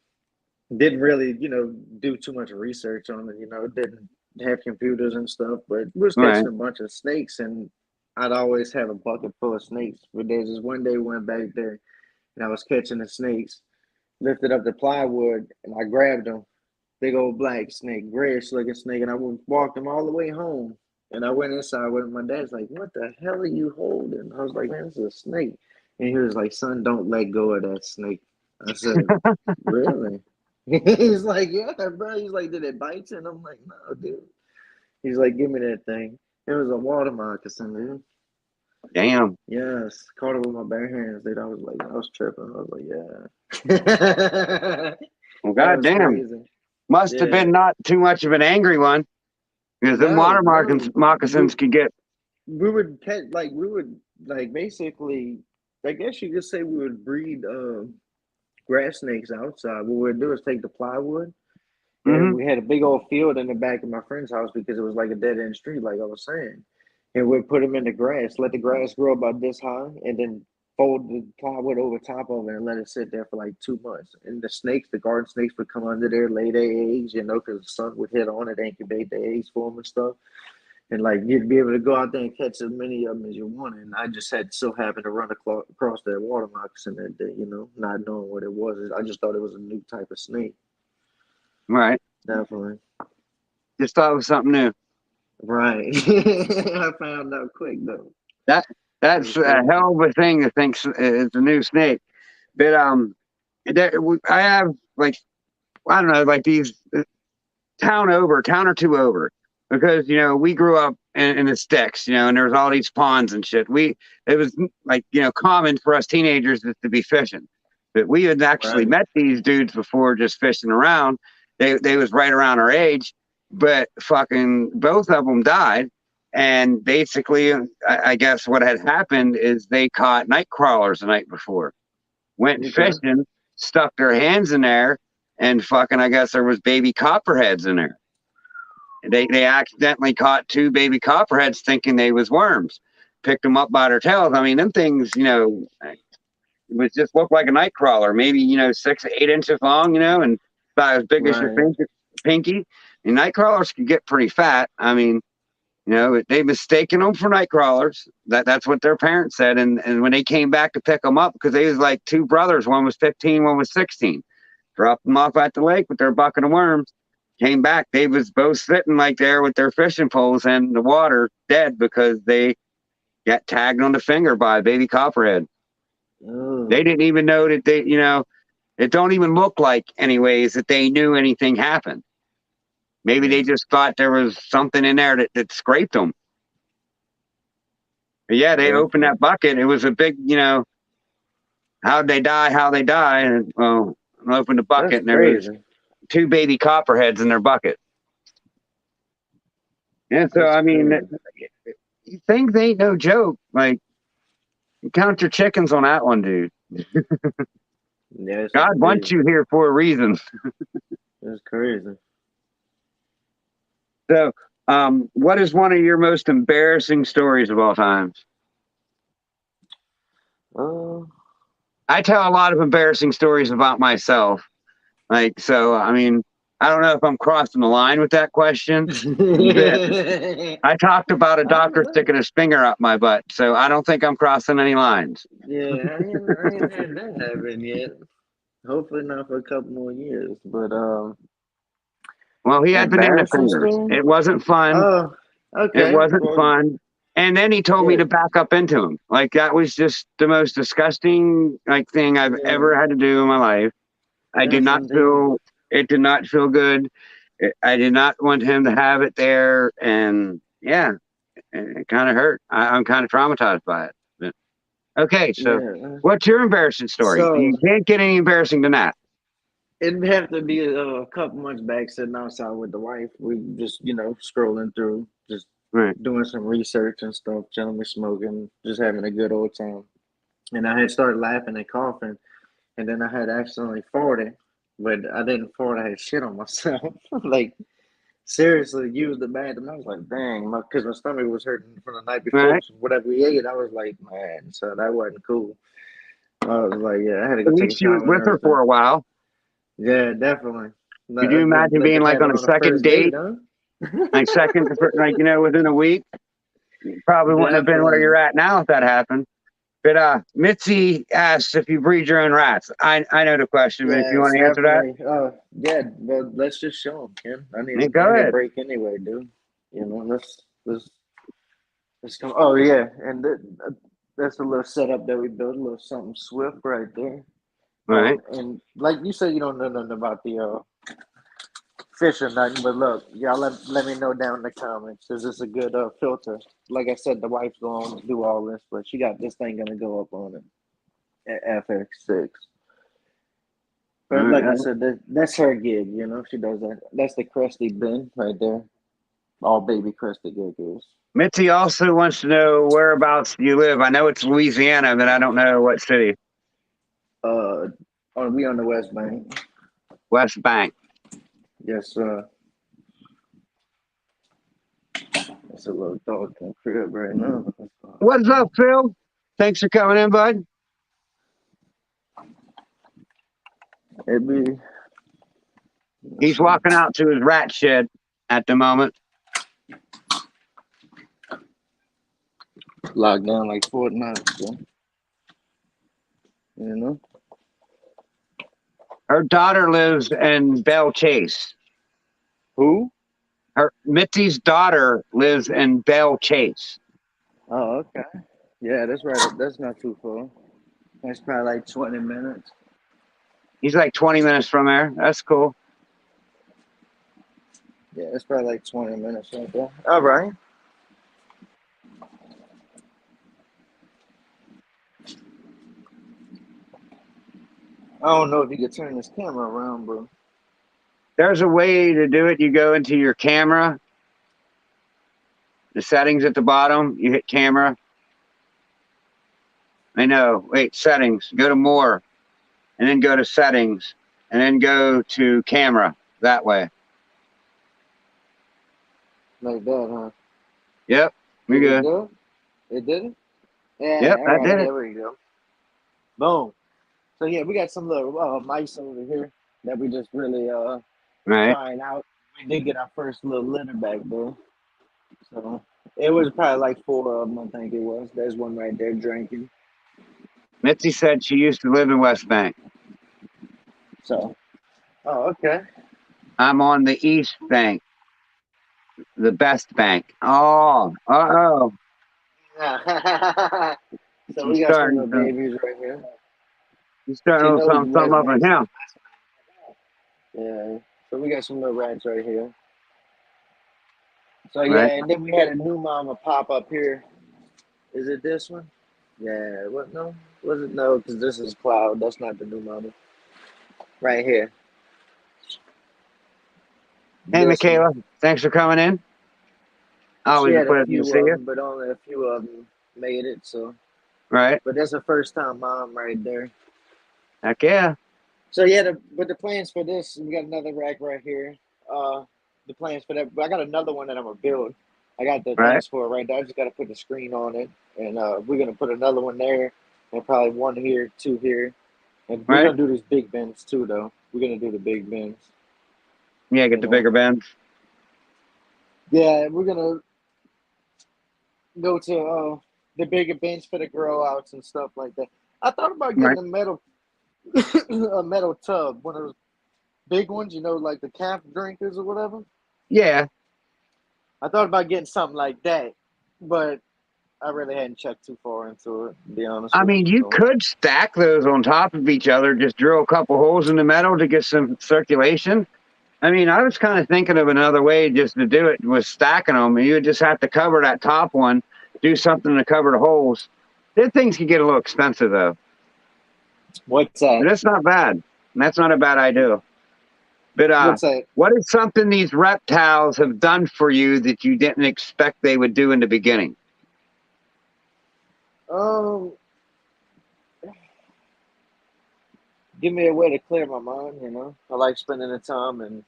Didn't really, do too much research on it. Didn't have computers and stuff, but we was Right. catching a bunch of snakes, and I'd always have a bucket full of snakes. But there's this one day we went back there, and I was catching the snakes, lifted up the plywood, and I grabbed them. Big old black snake, grayish looking snake, and I walked them all the way home. And I went inside with him. My dad's like, "What the hell are you holding?" I was like, "Man, this is a snake." And he was like, "Son, don't let go of that snake." I said, "Really?" He's like, "Yeah, bro." He's like, "Did it bite you?" And I'm like, "No, dude." He's like, "Give me that thing." It was a water moccasin, dude. Damn. Yes, caught it with my bare hands, dude. I was like, I was tripping. I was like, yeah. Well, That was goddamn. crazy. Must have Yeah. been not too much of an angry one because them No, water no. moccasins could get. We would catch we would basically, I guess you could say, we would breed grass snakes outside. What we'd do is take the plywood, and Mm-hmm. we had a big old field in the back of my friend's house because it was like a dead end street, like I was saying. And we'd put them in the grass, let the grass grow about this high, and then fold the plywood over top of it and let it sit there for like 2 months. And the snakes, the garden snakes, would come under there, lay their eggs, because the sun would hit on it, incubate the eggs for them and stuff. And like, you'd be able to go out there and catch as many of them as you wanted. And I just had so happened to run across that water moccasin that day, not knowing what it was. I just thought it was a new type of snake. Right. Definitely. Just thought it was something new. Right. I found out quick though. That That that's was a crazy. hell of a thing to think is a new snake. But I have like I don't know like these town or two over because we grew up in the sticks, and there was all these ponds and shit. It was like common for us teenagers to be fishing, but we had actually Right. met these dudes before just fishing around. They was right around our age, but fucking both of them died. And basically, I guess what had happened is they caught night crawlers the night before, went Okay. fishing, stuck their hands in there, and fucking I guess there was baby copperheads in there. They accidentally caught two baby copperheads thinking they was worms, picked them up by their tails. I mean, them things, was just looked like a night crawler, maybe 6 8 inches long, and about as big as your Right. pinky. And night crawlers can get pretty fat. I mean, they mistaken them for night crawlers. That's what their parents said. And when they came back to pick them up, because they was like two brothers, one was 15, one was 16, dropped them off at the lake with their bucket of worms. Came back, they was both sitting like there with their fishing poles in the water, dead because they got tagged on the finger by a baby copperhead. They Oh, didn't even know that it don't even look like, anyways, that they knew anything happened. Maybe they man. just thought there was something in there that scraped them. But yeah, they opened Definitely. that bucket. It was a big, how'd they die, how they die. And well, I opened the That's bucket and there was crazy. two baby copperheads in their bucket. And so, That's I mean, crazy. things ain't no joke. Like, count your chickens on that one, dude. Yes, God wants indeed. you here for a reason. That's crazy. So, what is one of your most embarrassing stories of all times? Uh, I tell a lot of embarrassing stories about myself. Like, so, I mean, I don't know if I'm crossing the line with that question. I talked about a I don't doctor know. sticking his finger up my butt, so I don't think I'm crossing any lines. Yeah, I ain't had that happen yet. Hopefully not for a couple more years. But Well, he had banana embarrassing fingers. story. It wasn't fun. Oh, It okay. wasn't Well, fun. And then he told me yeah, to back up into him. Like that was just the most disgusting like thing I've yeah. ever had to do in my life. I did Yes, not indeed. feel it did not feel good. I did not want him to have it there, and yeah, it kind of hurt. I'm kind of traumatized by it. But, okay, so Yeah. what's your embarrassing story? You So can't get any embarrassing than that. it'd have to be a couple months back, sitting outside with the wife. We just, scrolling through, just Right. doing some research and stuff, chilling, smoking, just having a good old time. And I had started laughing and coughing, and then I had accidentally farted, but I didn't fart. I had shit on myself. Like seriously, used the bathroom. I was like, dang, because my stomach was hurting from the night before. Right. So whatever we ate, I was like, man, so that wasn't cool. I was like, yeah, I had to go At take a least you was shower and with her everything. for a while. Yeah, definitely. Could you imagine Let being them like have on it a on the second first date, date, huh? like within a week? You probably wouldn't have been where Definitely. you're at now if that happened. But Mitzi asks if you breed your own rats. I know the question, but if you Yes, want to answer that, definitely. Yeah, well, let's just show them, Ken. go I need a ahead. break anyway, dude. Let's come. Oh yeah, and that's a little setup that we built, a little something swift right there. All right. And like you said, you don't know nothing about the fish or nothing, but look, y'all let me know down in the comments. Is this a good filter? Like I said, the wife's going to do all this, but she got this thing gonna go up on it at FX6. All But like I right. said, that's her gig, She does that. That's the crusty bin right there. All baby crusty gig is. Mitzi also wants to know whereabouts you live. I know it's Louisiana, but I don't know what city. Uh, we on the West Bank. West Bank. Yes, it's a little dog in the crib right now. What's up, Phil? Thanks for coming in, bud. It be He's walking out to his rat shed at the moment. locked down like Fort Knox, so, you know. Her daughter lives in Belle Chase. Who? Her Mitzi's daughter lives in Belle Chase. Oh, okay. Yeah, that's right. That's not too far. That's probably like 20 minutes. He's like 20 minutes from there. That's cool. Yeah, it's probably like 20 minutes right there. All right. I don't know if you could turn this camera around, bro. There's a way to do it. You go into your camera, the settings at the bottom, you hit camera. I know. Wait, settings. Go to more, and then go to settings, and then go to camera that way. Like that, huh? Yep, we Did it good. go? It did it? Yeah, Yep, all that right, did it. there we go. Boom. So yeah, we got some little mice over here that we just really Right. trying out. We did get our first little litter back though. So it was probably like four of them, I think it was. There's one right there drinking. Mitzi said she used to live in West Bank. So okay. I'm on the East Bank, the best bank. Oh, uh-oh. So we She's got some starting little to, babies right here. she's starting She to knows something West up in Bank's here. yeah. So we got some little rats right here. So yeah, Right. and then we had a new mama pop up here. Is it this one? Yeah. What? No. Was it no? Because this is Cloud. That's not the new mama. Right here. Hey, This one. Michaela. Thanks for coming in. She Always a had a pleasure to few see of you. them, but only a few of them made it. So, Right. but that's a first time mom right there. Heck yeah. So yeah, but the plans for this, we got another rack right here. Uh, the plans for that, but I got another one that I'm gonna build. I got the Right. things for it right there. I just gotta put the screen on it, and we're gonna put another one there, and probably one here, two here, and we're Right. gonna do these big bins too, though. We're gonna do the big bins. Yeah, get You the know. bigger bins. Yeah, we're gonna go to the bigger bins for the grow outs and stuff like that. I thought about getting Right. a metal a metal tub, one of those big ones, you know, like the calf drinkers or whatever. Yeah. I thought about getting something like that, but I really hadn't checked too far into it, to be honest I with mean, you. you So could stack those on top of each other, just drill a couple holes in the metal to get some circulation. I mean, I was kind of thinking of another way just to do it was stacking them. You would just have to cover that top one, do something to cover the holes. These things can get a little expensive though, what's but that? that's not bad. That's not a bad idea. But What's that? what is something these reptiles have done for you that you didn't expect they would do in the beginning? Um, give me a way to clear my mind. You know, I like spending the time and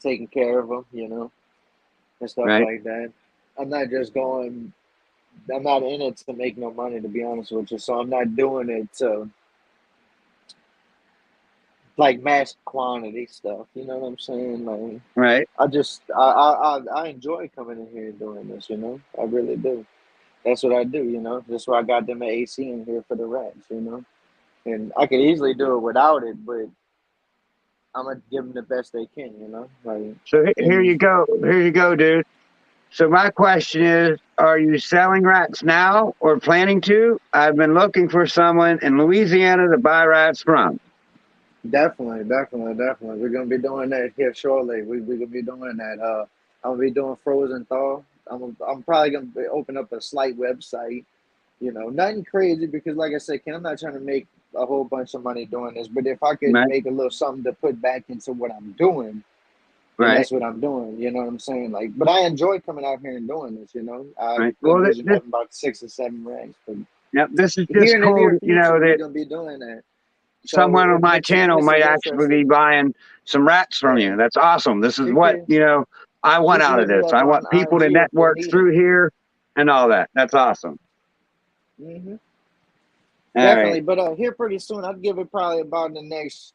taking care of them. You know, and stuff Right, like that. I'm not just going. I'm not in it to make no money, to be honest with you. So I'm not doing it to like mass quantity stuff. You know what I'm saying? Like right. I enjoy coming in here and doing this. You know, I really do. That's what I do. You know, that's why I got them AC in here for the rats. You know, and I could easily do it without it, but I'm gonna give them the best they can. You know, like So here and you go. Here you go, dude. So my question is, are you selling rats now or planning to? I've been looking for someone in Louisiana to buy rats from. definitely. We're gonna be doing that here shortly. We're gonna be doing that. I'm gonna be doing frozen thaw. I'm probably gonna open up a slight website. You know, nothing crazy because, like I said, Ken, I'm not trying to make a whole bunch of money doing this. But if I could Right, make a little something to put back into what I'm doing, then right, that's what I'm doing. You know what I'm saying? Like, but I enjoy coming out here and doing this. You know, I've right. been Well, using having about 6 or 7 racks, but yep, this is here just in the cool, near you know, future, we're that gonna be doing that. So someone on if my channel might Mitzi's actually be interested, buying some rats from yeah, you. That's awesome. This is she what, could you know, I want she could out of hit me this. up I on want people to IG if they network need them. through here and all that. That's awesome. Hmm. All right. Definitely, but here pretty soon, I'd give it probably about the next.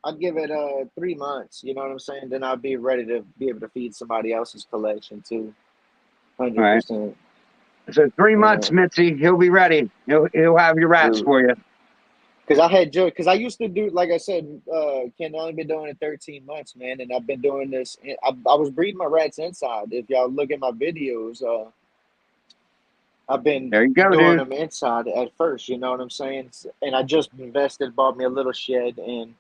I'd give it 3 months. You know what I'm saying? Then I'll be ready to be able to feed somebody else's collection too. All hundred right. percent. So 3 months, You Mitzi, he'll be ready. He'll have your rats know, for you. because I had joy. Because I used to do, like I said, Ken, I only been doing it 13 months, man, and I've been doing this. I was breeding my rats inside. If y'all look at my videos, I've been There you go, doing dude. them inside at first. You know what I'm saying? And I just invested, bought me a little shed, and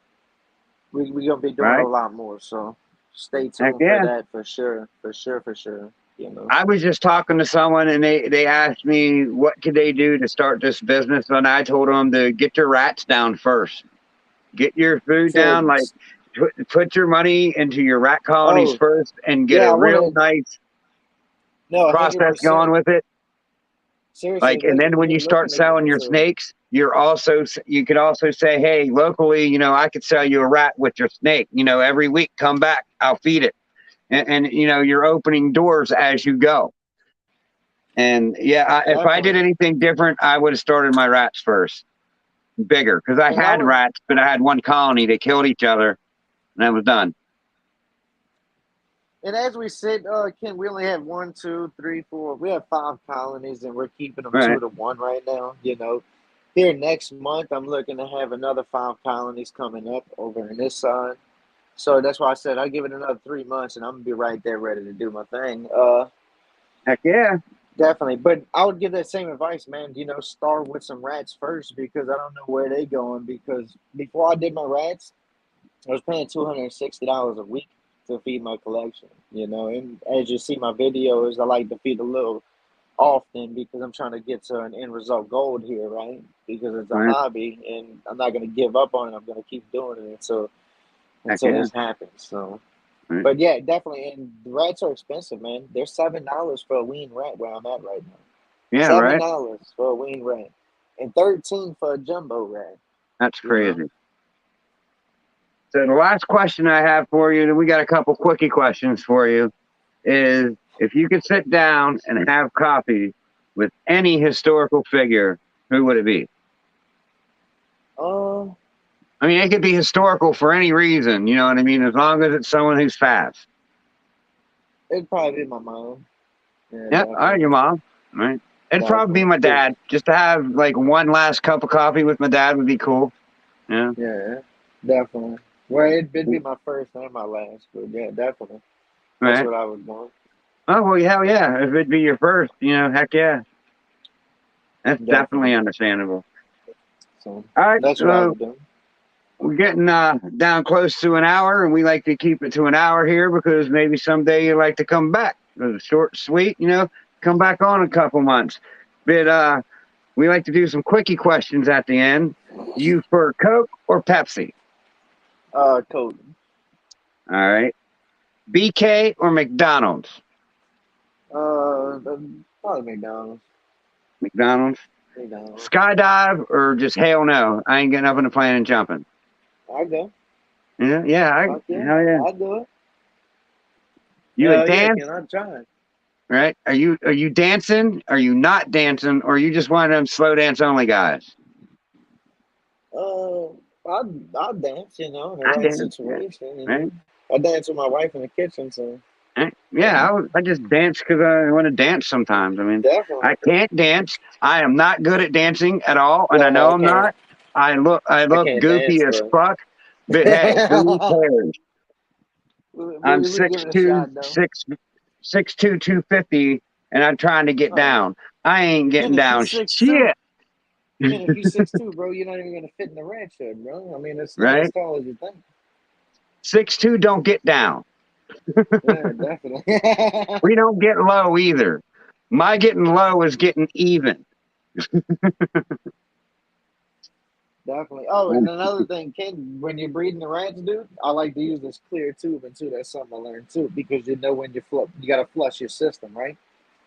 we gonna be doing a Right? lot more. So stay Heck tuned for yeah. that for sure, for sure, for sure. You know. I was just talking to someone and they asked me what could they do to start this business, and I told them to get your rats down first. Get your food So, down, like put your money into your rat colonies oh first and get yeah, a I want real to. nice No, hundred process going percent. with it. Seriously, Like, and that's then what when we're you start looking to get selling your into. snakes, you could also say, hey, locally, you know, I could sell you a rat with your snake. You know, every week, come back, I'll feed it, and you know, you're opening doors as you go. And yeah, if I did Definitely. anything different, I would have started my rats first, bigger, because I And I had would, rats, but I had one colony. They killed each other, and I was done. and as we said, Ken, we only have one, two, three, four. We have 5 colonies, and we're keeping them Right, 2-1 right now. You know, here next month, I'm looking to have another 5 colonies coming up over in this side. So that's why I said I give it another 3 months, and I'm gonna be right there ready to do my thing. heck yeah, Definitely, but I would give that same advice, man. You know, start with some rats first because I don't know where they going. Because before I did my rats, I was paying $260 a week to feed my collection. You know, and as you see my videos, I like to feed a little often because I'm trying to get to an end result goal here, right? Because it's a right, hobby, and I'm not going to give up on it. I'm going to keep doing it heck until yeah, this happens. So. right. But yeah, definitely. And the rats are expensive, man. They're $7 for a wean rat where I'm at right now. Yeah, seven right. dollars for a wean rat, and 13 for a jumbo rat. That's You know. crazy. So the last question I have for you, and we got a couple quickie questions for you, is if you could sit down and have coffee with any historical figure, who would it be? Uh, I mean, it could be historical for any reason. You know what I mean? As long as it's someone who's fast. It'd probably be my mom. Yeah, Yep. All right, definitely. your mom. All right. It'd probably be Definitely. my dad. Just to have like one last cup of coffee with my dad would be cool. Yeah. Yeah, definitely. Well, it'd be my first and my last, but yeah, definitely. That's Right. what I would want. Oh well, hell yeah! If it'd be your first, heck yeah, that's definitely Definitely. understandable. So All right, that's what I would do. we're getting down close to an hour, and we like to keep it to an hour here because maybe someday you like to come back. It was short, sweet, come back on a couple months. But we like to do some quickie questions at the end. You for Coke or Pepsi? Code. All right, BK or McDonald's? Probably McDonald's. McDonald's. McDonald's. Skydive or just hell no? I ain't getting up in a plane and jumping. I go. Yeah, Fuck yeah. hell yeah. I do it. You would Hell yeah, dance, can I try it? right? Are you dancing? Are you not dancing? Or are you just one of them slow dance only guys? Uh, I I dance, in the I right dance, yeah, situation, right. I dance with my wife in the kitchen, so Right? yeah, Yeah, I just dance because I want to dance sometimes. I mean, definitely. I can't dance. I am not good at dancing at all, and I Yeah, know I'm not. I I look can't goofy dance as though. fuck, but hey, who cares? I'm We give it a shot though. 6'2", 250, and I'm trying to get Oh, down. I ain't getting Ken, if you down 6'2", shit, Ken, if you 6'2", bro, you're not even gonna fit in the ranch hood, bro. I mean, it's not as right? tall as you think. 6'2", don't get down. Yeah, definitely. We don't get low either. My getting low is getting even. Definitely. Oh, and another thing, Ken, when you're breeding the rats, dude, I like to use this clear tubing too. That's something I learned too, because when you gotta flush your system, right?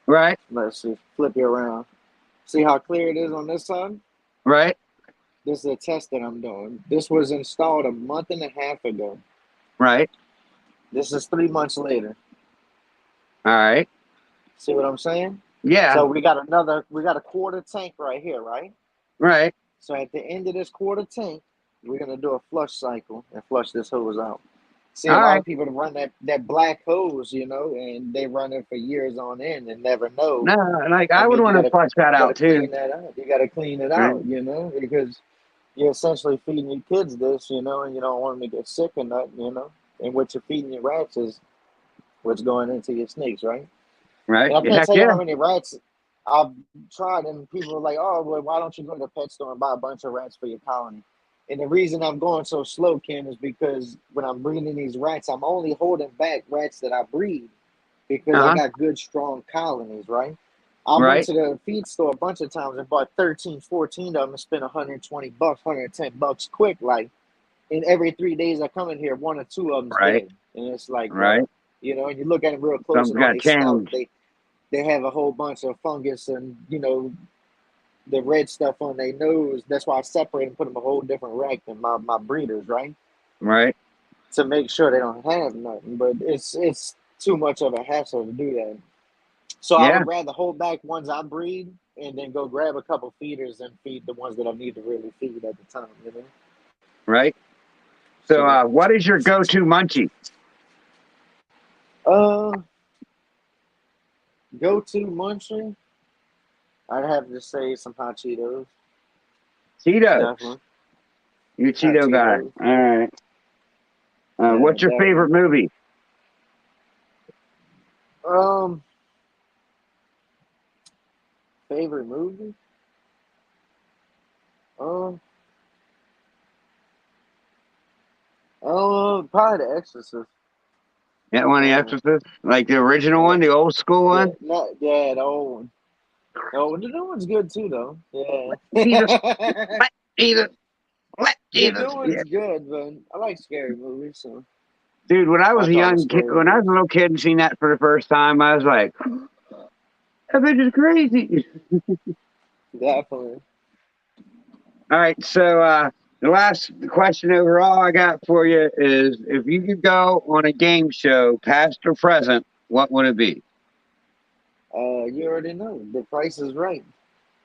Right, Let's just flip you around. See how clear it is on this side? right, This is a test that I'm doing. This was installed a month and a half ago. right. This is 3 months later. All right. See what I'm saying? Yeah, So we got a quarter tank right here, right? right. So at the end of this quarter tank, we're gonna do a flush cycle and flush this hose out. See, a All lot right. of people run that black hose, and they run it for years on end and never know. No, like I I would mean, want to flush that you gotta out too. clean that out. You gotta clean it Right, out, because you're essentially feeding your kids this, and you don't want them to get sick or nothing. And what you're feeding your rats is what's going into your snakes, right? right. And I can't Heck tell you yeah. how many rats I've tried, and people are like, "Oh, well, why don't you go to the pet store and buy a bunch of rats for your colony?" And the reason I'm going so slow, Kim, is because when I'm breeding these rats, I'm only holding back rats that I breed because Uh I huh. got good, strong colonies, right? I went Right. to the feed store a bunch of times and bought 13, 14 of them and spent 120 bucks, 110 bucks quick. Like, in every 3 days I come in here, one or two of them's Right. dead. And it's like, Right. and you look at them real close Something's and on got their snout, changed. they have a whole bunch of fungus and the red stuff on their nose. That's why I separate and put them a whole different rack than my breeders, right? Right. To make sure they don't have nothing. But it's too much of a hassle to do that. So I Yeah. would rather hold back ones I breed and then go grab a couple feeders and feed the ones that I need to really feed at the time. Right. So, So what is your go-to munchie? uh go to munchie, I'd have to say some hot Cheetos. Cheetos. Definitely. You a Hot Cheeto guy. Cheetos. All right. Yeah, What's your favorite definitely. movie? Um, Favorite movie? Um, Probably The Exorcist. Yeah, one of the Uh, Exorcists, like the original yeah, one, the old school yeah, one. not yeah, the old one. Oh, the new one's good too, though. Yeah, Jesus, let Jesus, let the new Jesus. Yeah. one's good, but I like scary movies, so Dude, when I was watch a all the young kid, scary when I was movies. a little kid and seen that for the first time, I was like, that bitch is crazy. Definitely. All right, so the last question overall I got for you is if you could go on a game show, past or present, what would it be? You already know. The Price is Right.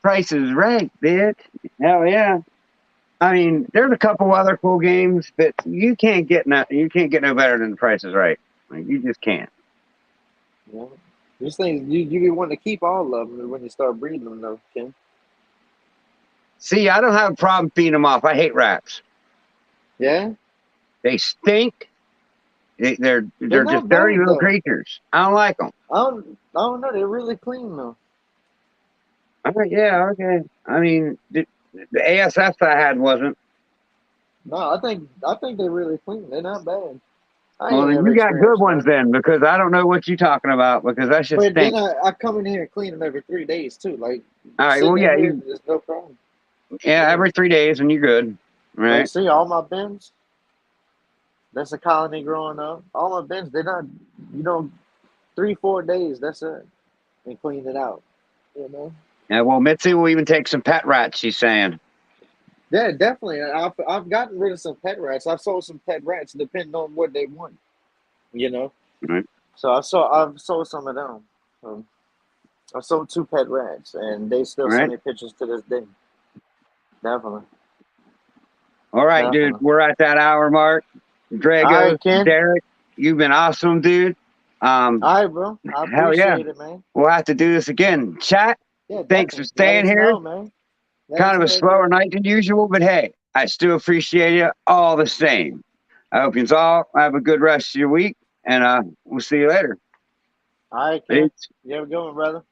Price is right, bitch. Hell yeah. I mean, there's a couple other cool games, but you can't get no better than The Price is Right. Like, you just can't. Yeah. These things you be wanting to keep all of them when you start breeding them, though, Ken. See, I don't have a problem feeding them off. I hate rats. Yeah, They stink. they're They're just not dirty bad little though. creatures. I don't like them. I don't know. They're really clean though. I'm like, yeah, okay. I mean, the ASF I had wasn't. No, I think they're really clean. They're not bad. I Well, ain't then never you got good experienced ones none. then, because I don't know what you're talking about, because that shit But then stinks. I come in here and clean them every 3 days too. Like All right, well, sitting in yeah, here, there's no problem. yeah, Yeah. every 3 days and you're good, Like right? see all my bins. That's a colony growing up. All my bins, they're not. You know, 3 4 days. That's it, and clean it out. You know. Yeah, well, Mitzi will even take some pet rats. She's saying. Yeah, definitely. I've gotten rid of some pet rats. I've sold some pet rats depending on what they want. You know. Right. So I've sold some of them. I sold 2 pet rats, and they still All send right. me pictures to this day. Definitely, All right, dude. definitely. We're at that hour mark. All Dragos, right, Ken. Derek, you've been awesome, dude. All right, bro. I Hell yeah. appreciate it, man. We'll have to do this again. Chat, Yeah, thanks for definitely. Let staying us here. know, man. Let Kind us of a know if you slower ever. night than usual, but hey, I still appreciate you all the same. I hope you all have a good rest of your week, and we'll see you later. All right, Ken. Peace. You have a good one, brother.